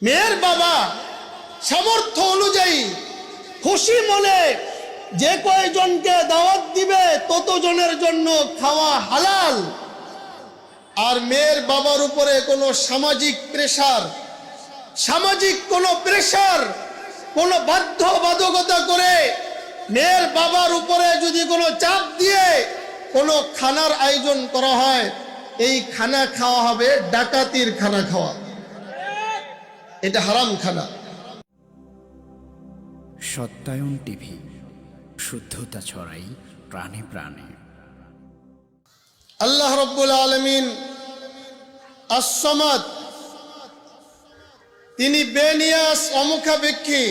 মেয়ের বাবা সামর্থ্য অনুযায়ী খুশি মনে যে কয়জনকে দাওয়াত দিবে ততজনের জন্য খাওয়া হালাল। আর মেয়ের বাবার উপরে কোনো সামাজিক প্রেসার, কোনো বাধ্যবাধকতা করে মেয়ের বাবার উপরে যদি কোনো চাপ দিয়ে কোনো খানার আয়োজন করা হয়, এই খানা খাওয়া হবে ডাকাতির খানা খাওয়া, এটা হারাম খানা। সত্যায়ন টিভি, শুদ্ধতা ছড়াই প্রাণে প্রাণে। আল্লাহ রাব্বুল আলামিন আস-সামাদ, তিনি বেনিয়াস, অমুখাপেক্ষী।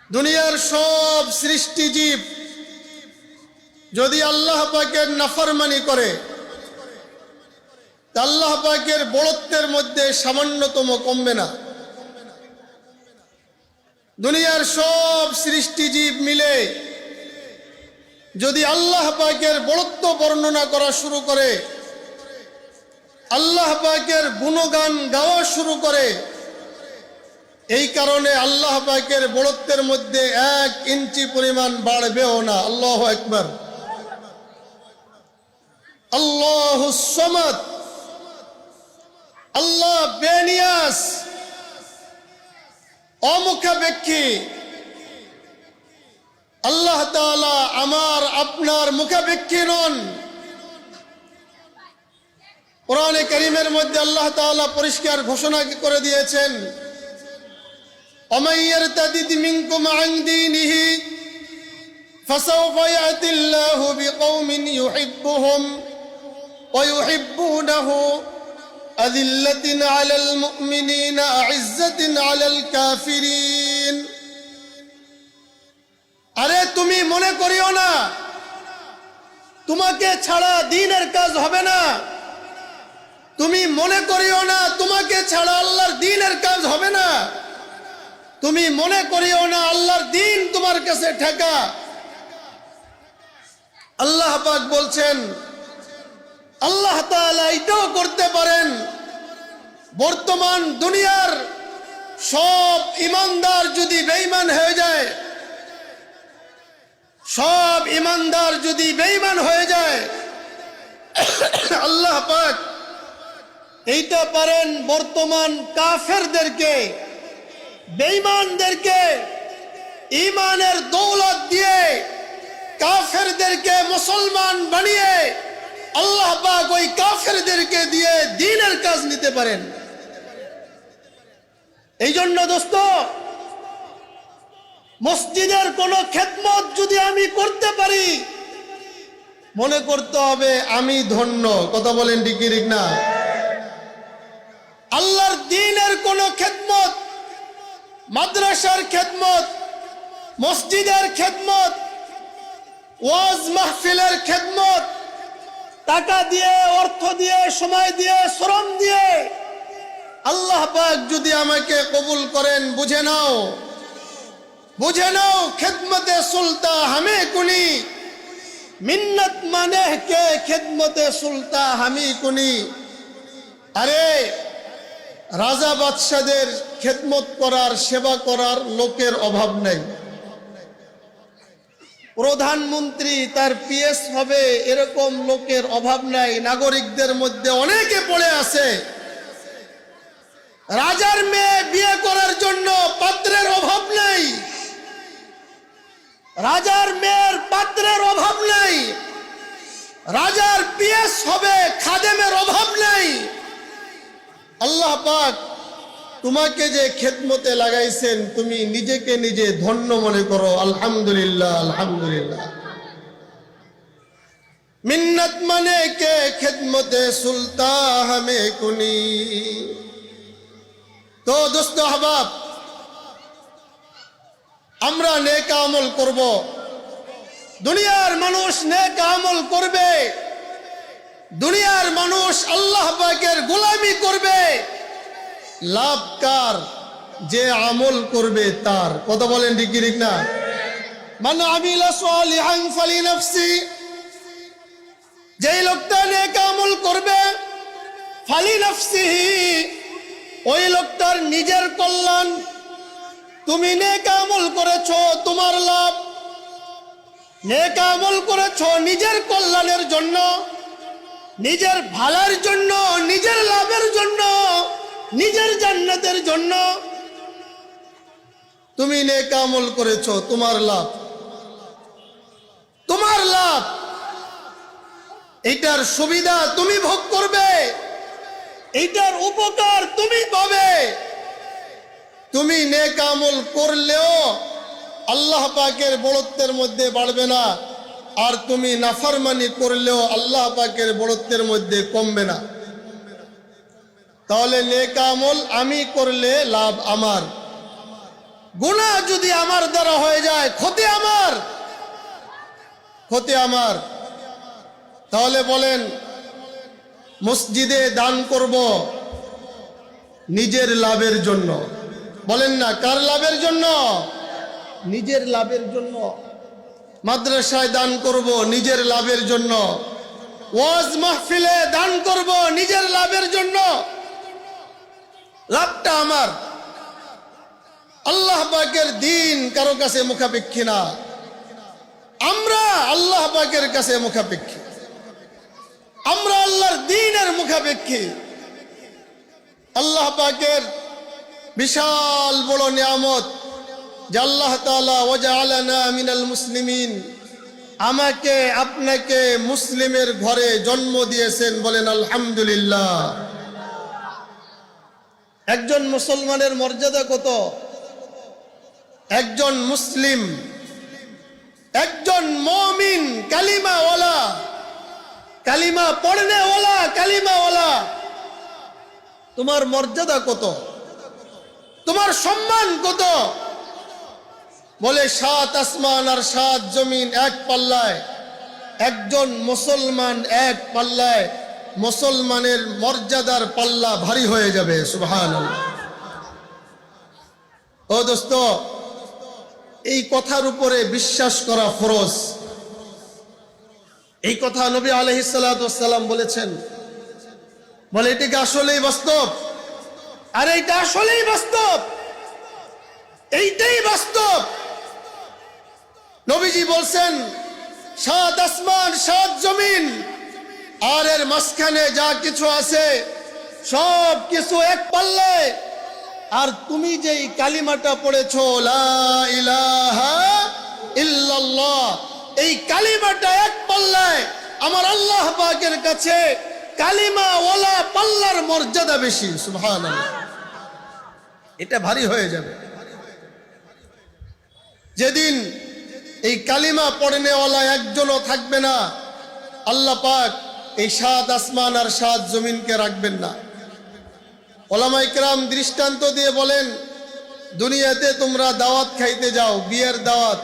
দুনিয়ার সব সৃষ্টিজীব যদি আল্লাহ পাকের নাফরমানি করে, আল্লাহ পাকের বড়ত্বের মধ্যে সামান্যতম কমবে না। দুনিয়ার সব সৃষ্টিজীব মিলে যদি আল্লাহ পাকের বড়ত্ব বর্ণনা করা শুরু করে, আল্লাহ পাকের গুণগান গাওয়া শুরু করে, এই কারণে আল্লাহ পাকের বড়ত্বের মধ্যে 1 ইঞ্চি পরিমাণ বাড়বেও না। আল্লাহু আকবার। আল্লাহুস সামাদ, আল্লাহ বেনিয়াস, অমুখাপেক্ষী। আল্লাহ তাআলা আমার আপনার মুখাপেক্ষী নন। কোরআনে কারীমের মধ্যে আল্লাহ তাআলা পরিষ্কার ঘোষণা করে দিয়েছেন, ওমাই ইয়ারতাদিদ মিনকুম আন দীনিহি ফাসাওফা ইয়াতিল্লাহু বিকওমিন ইউহিব্বুহুম ওয়া ইউহিব্বুনাহু আযিল্লাতিন আলাল মুমিনিনা আ'ইজ্জাতিন আলাল কাফিরিন। আরে তুমি মনে করিও না তোমাকে ছাড়া দ্বীনের কাজ হবে না। তুমি মনে করিও না তোমাকে ছাড়া আল্লাহর দ্বীনের কাজ হবে না। তুমি মনে করিও না আল্লাহর দ্বীন তোমার কাছে ঠেকা। আল্লাহ পাক বলছেন, আল্লাহ তাআলা এটাও করতে পারেন। বর্তমান দুনিয়ার সব ইমানদার যদি বেঈমান হয়ে যায়, সব ইমানদার যদি বেঈমান হয়ে যায়, আল্লাহ পাক এইটা পারেন বর্তমান কাফেরদেরকে, বেঈমানদেরকে ঈমানের দৌলত দিয়ে কাফেরদেরকে মুসলমান বানিয়ে আল্লাহ পাক ওই কাফেরদেরকে দিয়ে দ্বীনের কাজ নিতে পারেন। এই জন্য দোস্ত, মসজিদের কোন খেদমত যদি আমি করতে পারি, মনে করতে হবে আমি ধন্য। কথা বলেন ঠিক কি ঠিক না? আল্লাহর দ্বীনের কোন খেদমত, মাদ্রাসার খেদমত, মসজিদের খেদমত, ওয়াজ মাহফিলের খেদমত, টাকা দিয়ে, অর্থ দিয়ে, সময় দিয়ে, শ্রম দিয়ে আল্লাহ পাক যদি আমাকে কবুল করেন, বুঝে নাও, বুঝে নাও, খেদমতে সুলতা হামে কুনি, মিন্নত মানে কে খেদমতে সুলতা হামি কুনি। আরে রাজা বাদশাদের খেদমত করার, সেবা করার লোকের অভাব নেই। প্রধানমন্ত্রী তার পিএস হবে এরকম লোকের অভাব নাই। নাগরিকদের মধ্যে অনেকে পড়ে আছে। রাজার মেয়ে বিয়ে করার জন্য পাত্রের অভাব নেই, রাজার মেয়ের পাত্রের অভাব নেই, রাজার পিএস হবে খাদেমের অভাব নেই। আল্লাহ পাক তোমাকে যে খেদমতে লাগাইছেন, তুমি নিজেকে নিজে ধন্য মনে করো। আলহামদুলিল্লাহ, আলহামদুলিল্লাহ। মিন্নত মানে কে খেদমতে সুলতা হামে কুনি। তো দোস্ত আহবাব, আমরা নেক আমল করব, দুনিয়ার মানুষ নেক আমল করবে, দুনিয়ার মানুষ আল্লাহ পাকের গোলামি করবে। লাভ কার? যে আমল করবে তার। কথা বলেন ঠিক কি ঠিক না? মান আমিলা সালিহান ফালিনাফসি, যেই লোকটা নেক আমল করবে, ফালিনাফসিহি ওই লোকটার নিজের কল্যাণ। তুমি নেক আমল করেছো, তোমার লাভ। নেক আমল করেছো নিজের কল্যাণের জন্য, নিজের ভালোর জন্য, নিজের লাভের জন্য, নিজের জান্নাতের জন্য। তুমি নেক আমল করেছো, তোমার লাভ, তোমার লাভ। এইটার সুবিধা তুমি ভোগ করবে, এইটার উপকার তুমি পাবে। তুমি নেক আমল করলেও আল্লাহ পাকের বড়ত্বের মধ্যে বাড়বে না, আর তুমি নাফরমানি করলেও আল্লাহ পাকের বড়ত্বের মধ্যে কমবে না। তাহলে নেক আমল আমি করলে লাভ আমার, গুনাহ যদি আমার দ্বারা হয়ে যায় ক্ষতি আমার, ক্ষতি আমার। তাহলে বলেন, মসজিদে দান করব নিজের লাভের জন্য, বলেন না কার লাভের জন্য? নিজের লাভের জন্য। মাদ্রাসায় দান করব নিজের লাভের জন্য, ওয়াজ মাহফিলে দান করব নিজের লাভের জন্য। লাভটা আমার। আল্লাহ পাকের দিন কারো কাছে মুখাপেক্ষী না, আমরা আল্লাহ পাকের কাছে মুখাপেক্ষী, আমরা আল্লাহর দ্বীনের মুখাপেক্ষী। আল্লাহ পাকের বিশাল বড় নিয়ামত যে আল্লাহ তাআলা ওয়াজআলানা মিনাল মুসলিমিন, আমাকে আপনাকে মুসলিমের ঘরে জন্ম দিয়েছেন। বলেন আলহামদুলিল্লাহ। একজন মুসলমানের মর্যাদা কত? একজন মুসলিম, একজন মুমিন, কালিমাওয়ালা, কালিমা পড়নেওয়ালা, কালিমাওয়ালা, তোমার মর্যাদা কত? তোমার সম্মান কত? বলে 7 আসমান আর 7 জমিন এক পাল্লায়, একজন মুসলমান এক পাল্লায়, মুসলমানের মর্যাদার পাল্লা ভারী হয়ে যাবে। সুবহানাল্লাহ। ও দোস্ত, এই কথার উপরে বিশ্বাস করা ফরজ। এই কথা নবী আলাইহিস সালাতু ওয়াস সালাম বলেছেন। বলে এটা কি আসলেই বাস্তব? আর এটা আসলেই বাস্তব, এইটাই বাস্তব। নবীজি বলছেন 7 আসমান 7 জমিন আর এর মাঝখানে যা কিছু আছে সব কিছু এক পাল্লায়। আর তুমি যেই কালিমাটা পড়েছো লা ইলাহা ইল্লাল্লাহ, এই কালিমাটা এক পাল্লায়। আমার আল্লাহ পাকের কাছে কালিমা ওয়ালা পাল্লার মর্যাদা বেশি। সুবহানাল্লাহ। এটা ভারী হয়ে যাবে যেদিন এই কালিমা পড়নেওয়ালা একজনও থাকবে না। আল্লাহ পাক এই 7 আসমান আর 7 জমিনকে রাখবেন না। ওলামা ইকরাম দৃষ্টান্ত দিয়ে বলেন, দুনিয়াতে তোমরা দাওয়াত খাইতে যাও, বিয়ের দাওয়াত,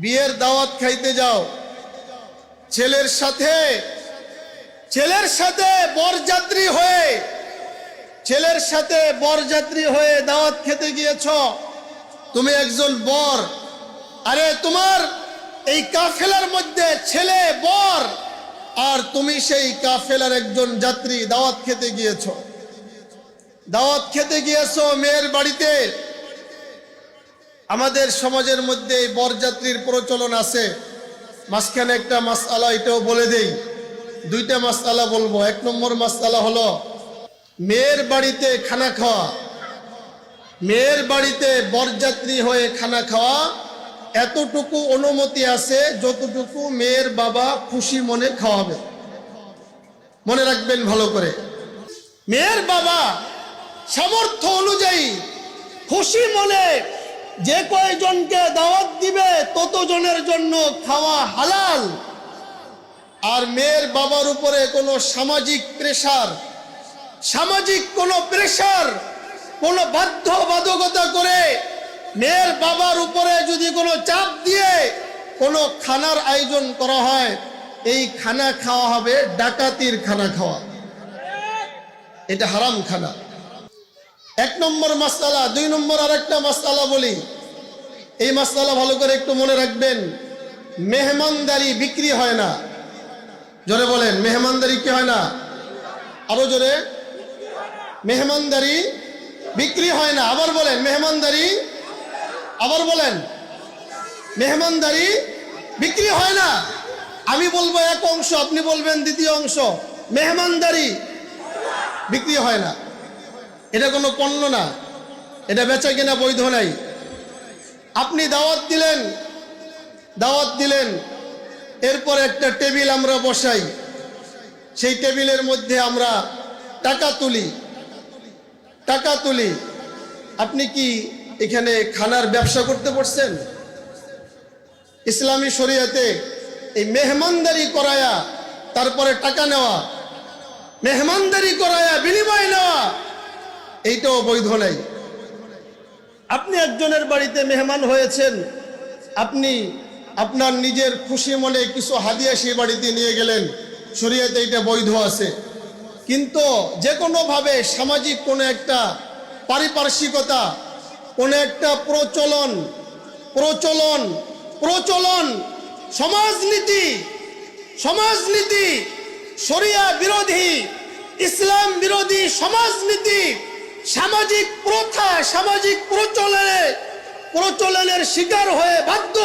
বিয়ের দাওয়াত খাইতে যাও, ছেলের সাথে বরযাত্রী হয়ে, ছেলের সাথে বরযাত্রী হয়ে দাওয়াত খেতে গিয়েছ। তুমি একজন বর, আরে তোমার এই কাফেলার মধ্যে ছেলে বর, আর তুমি সেই কাফেলার একজন যাত্রী। দাওয়াত খেতে গিয়েছ, দাওয়াত খেতে গিয়েছো মেয়ের বাড়িতে। আমাদের সমাজের মধ্যে বরযাত্রীর প্রচলন আছে। মাঝখানে একটা মাসআলা এটাও বলে দেই, 2টা মাসআলা বলবো। 1 নম্বর মাসআলা হলো মেয়ের বাড়িতে খানা খাওয়া। মেয়ের বাড়িতে বরযাত্রী হয়ে খানা খাওয়া এতটুকু অনুমতি আছে যতটুকু মেয়ের বাবা খুশি মনে খাওয়াবে। মনে রাখবেন ভালো করে, মেয়ের বাবা সামর্থ্য অনুযায়ী খুশি মনে যে কয়জনকে দাওয়াত দিবে ততজনের জন্য খাওয়া হালাল। আর মেয়ের বাবার উপরে কোনো সামাজিক প্রেসার, সামাজিক কোনো প্রেসার, কোনো বাধ্যবাধকতা করে মেয়ের বাবার উপরে যদি কোনো চাপ দিয়ে কোনো খানার আয়োজন করা হয়, এই খানা খাওয়া হবে ডাকাতির খানা খাওয়া, এটা হারাম খানা। 1 নম্বর মাসআলা। 2 নম্বর আরেকটা মাসআলা বলি, এই মাসআলা ভালো করে একটু মনে রাখবেন। মেহমানদারি বিক্রি হয় না। জোরে বলেন, মেহমানদারি কি হয় না? আরো জোরে। মেহমানদারি বিক্রি হয় না। আবার বলেন মেহমানদারি, আবার বলেন মেহমানদারি বিক্রি হয় না। আমি বলবো এক অংশ, আপনি বলবেন দ্বিতীয় অংশ। মেহমানদারি বিক্রি হয় না, এটা কোনো পণ্য না, এটা বেচা কিনা বৈধ নাই। আপনি দাওয়াত দিলেন, এরপর একটা টেবিল আমরা বসাই, সেই টেবিলের মধ্যে আমরা টাকা তুলি। আপনি কি এখানে খানার ব্যবসা করতে পারছেন? ইসলামী শরীয়তে এই মেহমানদারি করায়া তারপরে টাকা নেওয়া, মেহমানদারি করায়া বিনিময় নেওয়া, এইটাও বৈধ নাই। আপনি একজনের বাড়িতে মেহমান হয়েছেন, আপনি আপনার নিজের খুশি মনে কিছু হাদিয়া সেই বাড়িতে নিয়ে গেলেন, শরীয়তে এটা বৈধ আছে। কিন্তু যে কোনোভাবে সামাজিক কোনো একটা পারিপার্শ্বিকতা, কোনো একটা প্রচলন সমাজনীতি শরিয়া বিরোধী, ইসলাম বিরোধী সমাজনীতি, সামাজিক প্রথা, সামাজিক প্রচলনের শিকার হয়ে বাধ্য